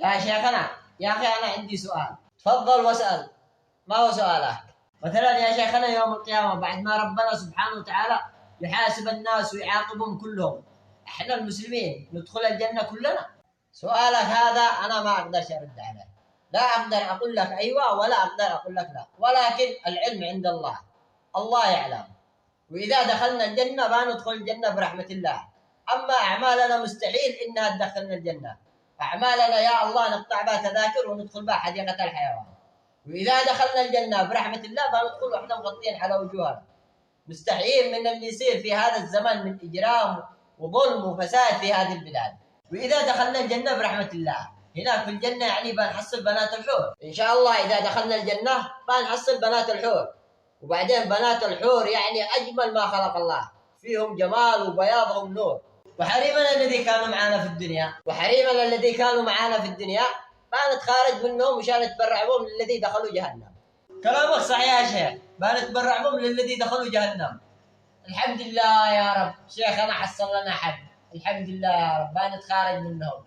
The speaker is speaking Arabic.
يا شيخنا، يا أخي أنا عندي سؤال، تفضل واسأل. ما هو سؤالك؟ مثلا يا شيخنا يوم القيامة بعد ما ربنا سبحانه وتعالى يحاسب الناس ويعاقبهم كلهم، احنا المسلمين ندخل الجنة كلنا؟ سؤالك هذا أنا ما أقدرش أرد عليه، لا أقدر أقول لك أيوة ولا أقدر أقول لك لا، ولكن العلم عند الله، الله يعلم. وإذا دخلنا الجنة بندخل الجنة برحمة الله، أما أعمالنا مستحيل إنها تدخلنا الجنة. أعمالنا يا الله نقطع بها تذاكر وندخل بها حديقة الحيوان. وإذا دخلنا الجنة برحمة الله بندخل وإحنا مغطين على وجوهنا. مستحيل من اللي يصير في هذا الزمن من إجرام وظلم وفساد في هذه البلاد. وإذا دخلنا الجنة برحمة الله، هناك في الجنة يعني بنحصل بنات الحور إن شاء الله. إذا دخلنا الجنة بنحصل بنات الحور، وبعدين بنات الحور يعني أجمل ما خلق الله، فيهم جمال وبياضهم نور. وحريمنا الذي كانوا معنا في الدنيا بنتخارج منهم مشان نتبرع بهم للذي دخلوا جهنم. كلامك صحيح يا شيخ، بنتبرع بهم للذي دخلوا جهنم. الحمد لله يا رب، شيخنا حصل لنا حد، الحمد لله يا رب، بنتخارج منهم.